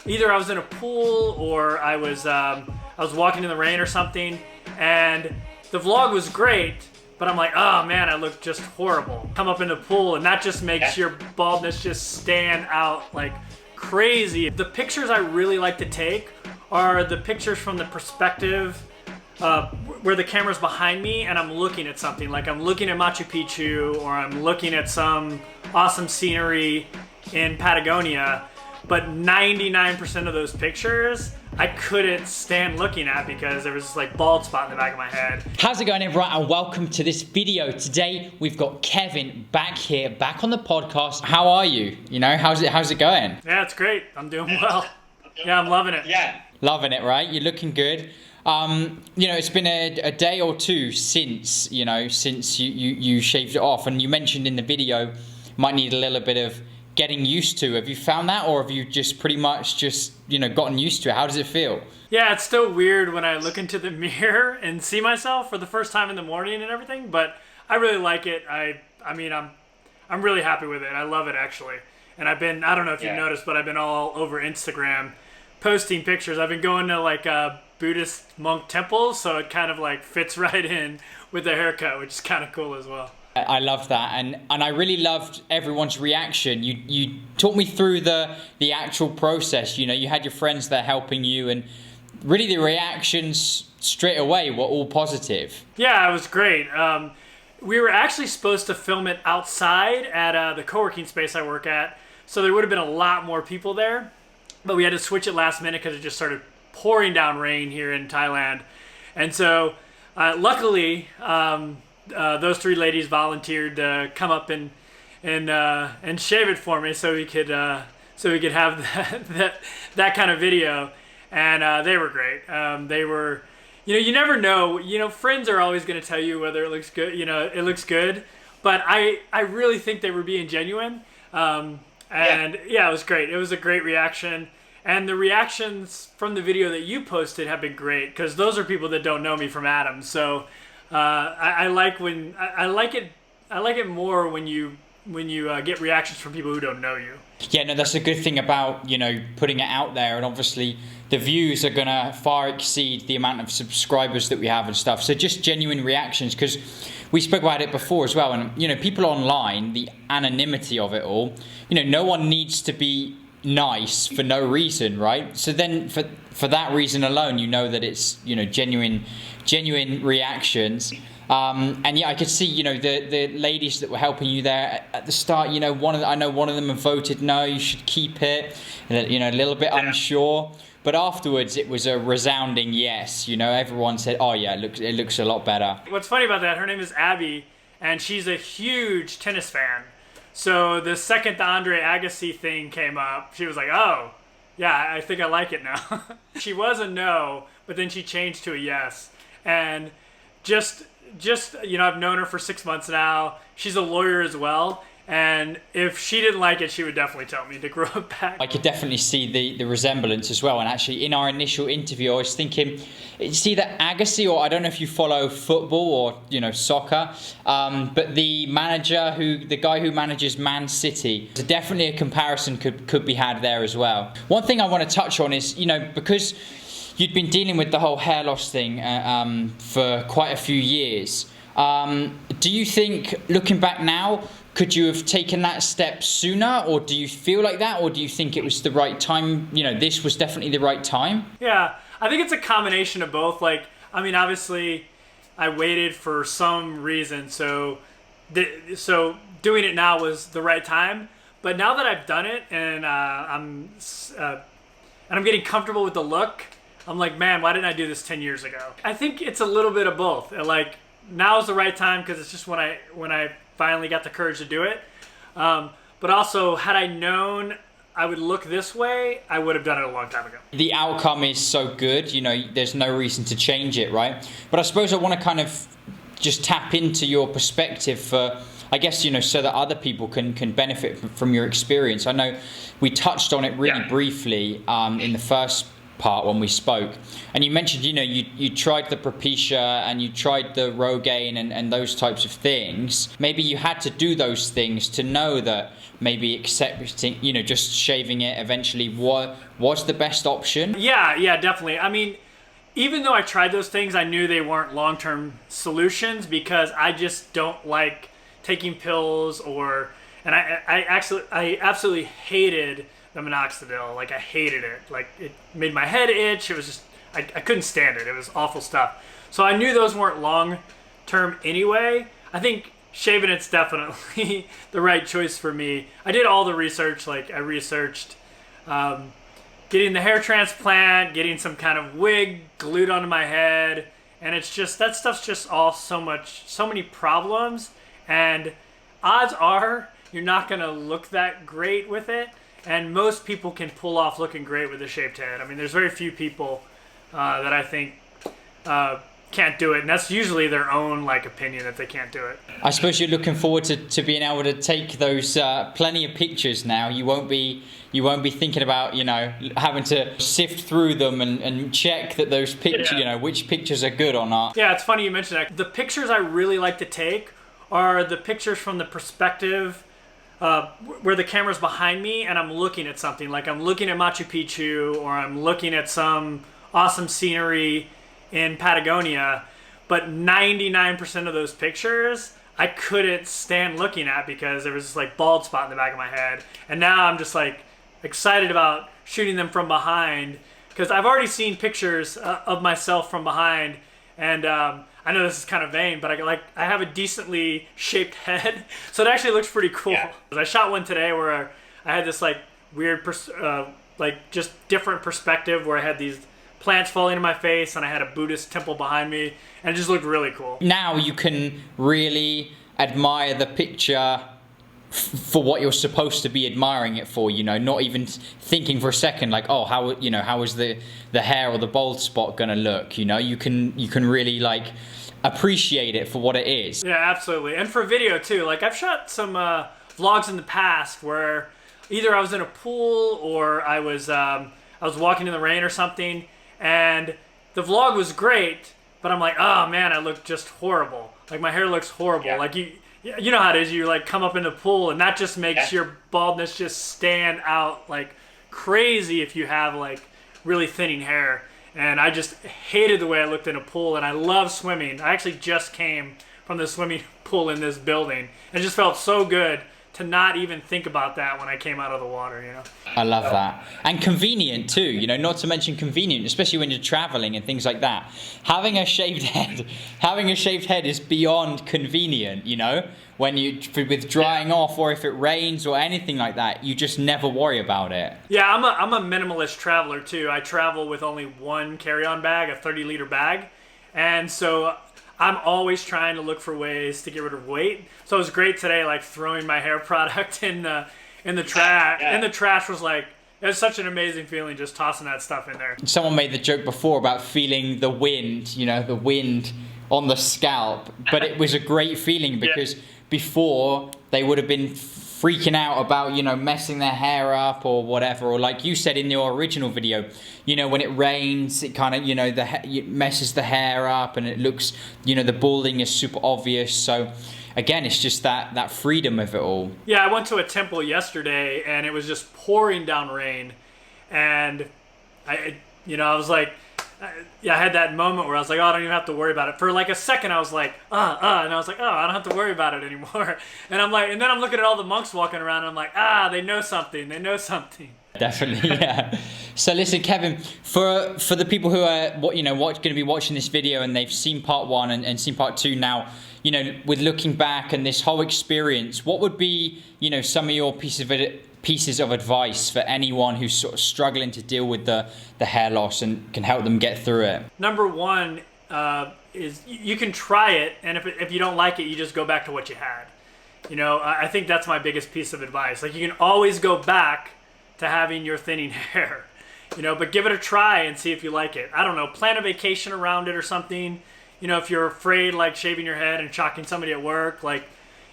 either I was in a pool or I was walking in the rain or something, and the vlog was great, but I'm like, oh man, I look just horrible. Come up in the pool and that just makes your baldness just stand out like crazy. The pictures I really like to take are the pictures from the perspective where the camera's behind me and I'm looking at something, like I'm looking at Machu Picchu or I'm looking at some awesome scenery in Patagonia. But 99% of those pictures I couldn't stand looking at because there was this like bald spot in the back of my head. How's it going, everyone, and welcome to this video. Today we've got Kevin back here, back on the podcast. How are you? You know, how's it going? Yeah, it's great. I'm doing well. Yeah, I'm loving it. Yeah. Loving it, right? You're looking good. You know, it's been a day or two since you shaved it off, and you mentioned in the video might need a little bit of getting used to. Have you found that, or have you just pretty much just, you know, gotten used to it? How does it feel? Yeah, it's still weird when I look into the mirror and see myself for the first time in the morning and everything, but I really like it. I mean, I'm really happy with it. I love it, actually. And I don't know if you've noticed, but I've been all over Instagram posting pictures. I've been going to like Buddhist monk temples, so it kind of like fits right in with the haircut, which is kind of cool as well. I love that, and I really loved everyone's reaction. You talked me through the actual process. You know, you had your friends there helping you, and really the reactions straight away were all positive. Yeah, it was great. We were actually supposed to film it outside at the co-working space I work at, so there would have been a lot more people there, but we had to switch it last minute because it just started pouring down rain here in Thailand, and so luckily. Those three ladies volunteered to come up and shave it for me, so we could have that kind of video, and they were great. They were, you know, you never know. You know, friends are always going to tell you whether it looks good. You know, it looks good, but I really think they were being genuine. Yeah, it was great. It was a great reaction. And the reactions from the video that you posted have been great because those are people that don't know me from Adam. So. I like it more when you get reactions from people who don't know you. Yeah, no, that's a good thing about, you know, putting it out there, and obviously the views are gonna far exceed the amount of subscribers that we have and stuff. So just genuine reactions, because we spoke about it before as well, and you know, people online, the anonymity of it all, you know, no one needs to be nice for no reason, right? So then for that reason alone, you know that it's, you know, genuine reactions. And yeah, I could see, you know, the ladies that were helping you there at the start, you know, I know one of them have voted no, you should keep it, and, you know, a little bit unsure, but afterwards it was a resounding yes. You know, everyone said, oh yeah, it looks a lot better. What's funny about that, her name is Abby, and she's a huge tennis fan. So the second the Andre Agassi thing came up, she was like, oh, yeah, I think I like it now. She was a no, but then she changed to a yes. And just you know, I've known her for 6 months now. She's a lawyer as well. And if she didn't like it, she would definitely tell me to grow it back. I could definitely see the resemblance as well. And actually, in our initial interview, I was thinking, it's either Agassi, or I don't know if you follow football or, you know, soccer, but the guy who manages Man City, so definitely a comparison could be had there as well. One thing I want to touch on is, you know, because you'd been dealing with the whole hair loss thing for quite a few years. Do you think, looking back now, could you have taken that step sooner, or do you feel like that, or do you think it was the right time? You know, this was definitely the right time? Yeah, I think it's a combination of both. Like, I mean, obviously, I waited for some reason, so doing it now was the right time. But now that I've done it and I'm getting comfortable with the look, I'm like, man, why didn't I do this 10 years ago? I think it's a little bit of both. Like, now is the right time because it's just when I finally got the courage to do it. But also, had I known I would look this way, I would have done it a long time ago. The outcome is so good, you know, there's no reason to change it, right? But I suppose I want to kind of just tap into your perspective for, I guess, you know, so that other people can benefit from your experience. I know we touched on it really briefly in the first part when we spoke, and you mentioned, you know, you tried the Propecia and you tried the Rogaine and those types of things. Maybe you had to do those things to know that maybe accepting, you know, just shaving it eventually was the best option. Yeah, definitely. I mean, even though I tried those things, I knew they weren't long-term solutions because I just don't like taking pills and I absolutely hated the minoxidil. Like, I hated it. Like, it made my head itch. It was just, I couldn't stand it. It was awful stuff. So I knew those weren't long-term anyway. I think shaving it's definitely the right choice for me. I did all the research. Like, I researched getting the hair transplant, getting some kind of wig glued onto my head, and it's just, that stuff's just all so many problems, and odds are you're not gonna look that great with it, and most people can pull off looking great with a shaved head. I mean, there's very few people that I think can't do it, and that's usually their own like opinion that they can't do it. I suppose you're looking forward to being able to take those plenty of pictures now. You won't be thinking about, you know, having to sift through them and check that those pictures, you know, which pictures are good or not. Yeah, it's funny you mentioned that. The pictures I really like to take are the pictures from the perspective where the camera's behind me and I'm looking at something. Like, I'm looking at Machu Picchu, or I'm looking at some awesome scenery in Patagonia, but 99% of those pictures I couldn't stand looking at because there was this like bald spot in the back of my head. And now I'm just like excited about shooting them from behind because I've already seen pictures of myself from behind, and I know this is kind of vain, but I have a decently shaped head, so it actually looks pretty cool. Yeah. I shot one today where I had this like weird, like just different perspective where I had these plants falling in my face and I had a Buddhist temple behind me, and it just looked really cool. Now you can really admire the picture for what you're supposed to be admiring it for, you know, not even thinking for a second like, oh, how is the hair or the bald spot gonna look, you know. You can really like appreciate it for what it is. Yeah, absolutely. And for video too, like I've shot some vlogs in the past where either I was in a pool or I was walking in the rain or something, and the vlog was great, but I'm like, oh man, I look just horrible. Like, my hair looks horrible. Yeah. Like, you know how it is. You like come up in the pool, and that just makes your baldness just stand out like crazy if you have like really thinning hair. And I just hated the way I looked in a pool, and I love swimming. I actually just came from the swimming pool in this building. It just felt so good to not even think about that when I came out of the water, you know. I love that. And convenient too, you know, not to mention convenient, especially when you're traveling and things like that. Having a shaved head is beyond convenient, you know. When with drying off, or if it rains or anything like that, you just never worry about it. Yeah, I'm a minimalist traveler too. I travel with only one carry-on bag, a 30-liter bag. And so I'm always trying to look for ways to get rid of weight. So it was great today, like throwing my hair product in the trash. Yeah. In the trash was like, it was such an amazing feeling just tossing that stuff in there. Someone made the joke before about feeling the wind, you know, the wind on the scalp. But it was a great feeling because before they would have been freaking out about, you know, messing their hair up or whatever, or like you said in your original video, you know, when it rains, it kind of, you know, it messes the hair up and it looks, you know, the balding is super obvious. So again, it's just that freedom of it all. Yeah, I went to a temple yesterday and it was just pouring down rain, and I was like, I had that moment where I was like, oh, I don't even have to worry about it. For like a second, I was like, and I was like, oh, I don't have to worry about it anymore. And I'm like, and then I'm looking at all the monks walking around, and I'm like, they know something. They know something. Definitely, yeah. So listen, Kevin, for the people who are going to be watching this video and they've seen part 1 and seen part 2 now, you know, with looking back and this whole experience, what would be, you know, some of your pieces of advice for anyone who's sort of struggling to deal with the hair loss and can help them get through it? Number 1 is you can try it, and if you don't like it, you just go back to what you had. You know, I think that's my biggest piece of advice. Like, you can always go back to having your thinning hair, you know, but give it a try and see if you like it. I don't know, plan a vacation around it or something. You know, if you're afraid like shaving your head and shocking somebody at work, like,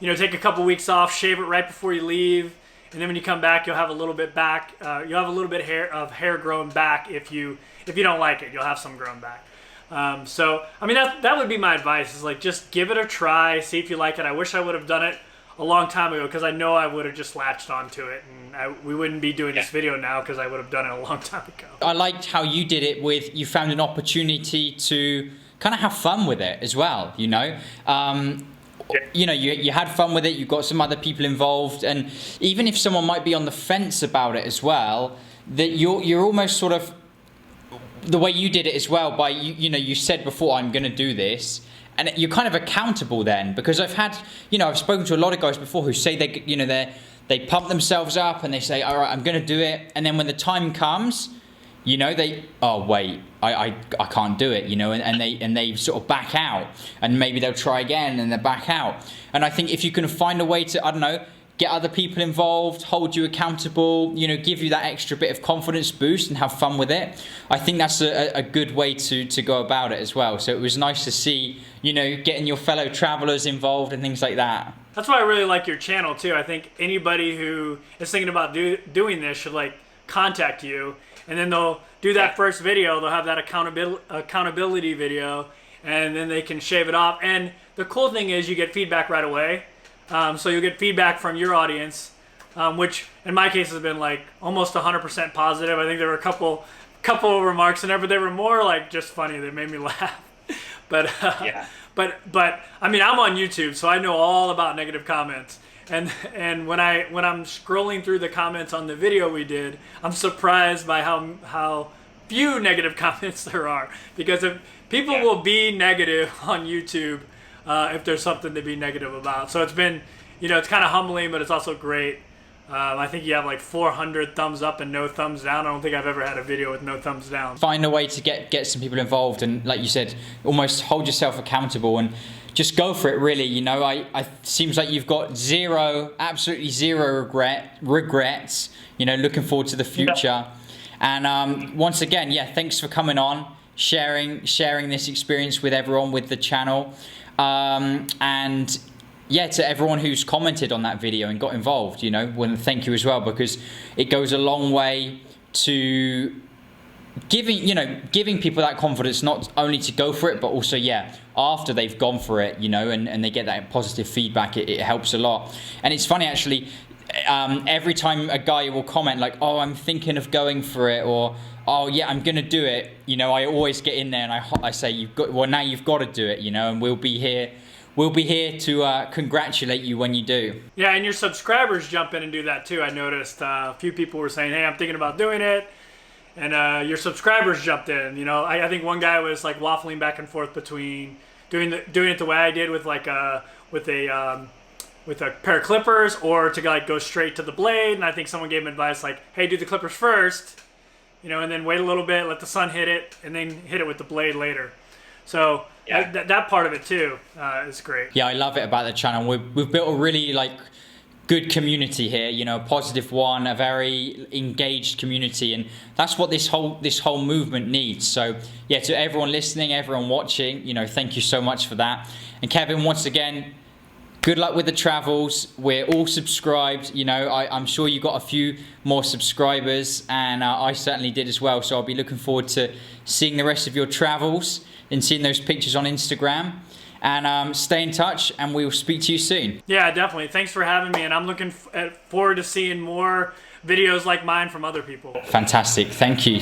you know, take a couple weeks off, shave it right before you leave, and then when you come back, you'll have a little bit back. You'll have a little bit of hair grown back if you don't like it. You'll have some grown back. So I mean that would be my advice, is like just give it a try, see if you like it. I wish I would have done it a long time ago, because I know I would have just latched onto it, and we wouldn't be doing this video now because I would have done it a long time ago. I liked how you did it with, you found an opportunity to kind of have fun with it as well, you know. You know, you had fun with it, you got some other people involved, and even if someone might be on the fence about it as well, that you're almost sort of, the way you did it as well, by you know, you said before, I'm going to do this. And you're kind of accountable then, because I've spoken to a lot of guys before who say they pump themselves up and they say, all right, I'm going to do it. And then when the time comes, you know, I can't do it, you know, and they sort of back out, and maybe they'll try again and they back out. And I think if you can find a way to, I don't know, get other people involved, hold you accountable, you know, give you that extra bit of confidence boost and have fun with it, I think that's a good way to go about it as well. So it was nice to see, you know, getting your fellow travelers involved and things like that. That's why I really like your channel too. I think anybody who is thinking about doing this should like contact you, and then they'll do that first video, they'll have that accountability video, and then they can shave it off. And the cool thing is you get feedback right away. So you'll get feedback from your audience, which in my case has been like almost 100% positive. I think there were a couple remarks in there, but they were more like just funny. They made me laugh. But but I mean, I'm on YouTube, so I know all about negative comments. And when I'm scrolling through the comments on the video we did, I'm surprised by how few negative comments there are, because if people will be negative on YouTube. If there's something to be negative about. So it's been, you know, it's kind of humbling, but it's also great. I think you have like 400 thumbs up and no thumbs down. I don't think I've ever had a video with no thumbs down. Find a way to get some people involved, and like you said, almost hold yourself accountable and just go for it, really. You know, I seems like you've got absolutely zero regrets, you know, looking forward to the future. And once again, thanks for coming on, sharing this experience with everyone, with the channel. And to everyone who's commented on that video and got involved, you know, thank you as well, because it goes a long way to giving people that confidence, not only to go for it, but also after they've gone for it, you know, and they get that positive feedback, it helps a lot. And it's funny actually, every time a guy will comment like, oh, I'm thinking of going for it, or oh yeah, I'm gonna do it, you know, I always get in there and I say, now you've got to do it, you know, and we'll be here to congratulate you when you do. Yeah, and your subscribers jump in and do that too. I noticed a few people were saying, hey, I'm thinking about doing it, and your subscribers jumped in. You know, I think one guy was like waffling back and forth between doing it the way I did with like with a pair of clippers, or to like go straight to the blade. And I think someone gave him advice like, hey, do the clippers first, you know, and then wait a little bit, let the sun hit it, and then hit it with the blade later. So that part of it too is great. Yeah, I love it about the channel. We've built a really like good community here, you know, a positive one, a very engaged community, and that's what this whole movement needs. So to everyone listening, everyone watching, you know, thank you so much for that. And Kevin, once again, good luck with the travels. We're all subscribed. You know, I'm sure you got a few more subscribers, and I certainly did as well. So I'll be looking forward to seeing the rest of your travels and seeing those pictures on Instagram. And stay in touch, and we will speak to you soon. Yeah, definitely. Thanks for having me, and I'm looking forward to seeing more videos like mine from other people. Fantastic. Thank you.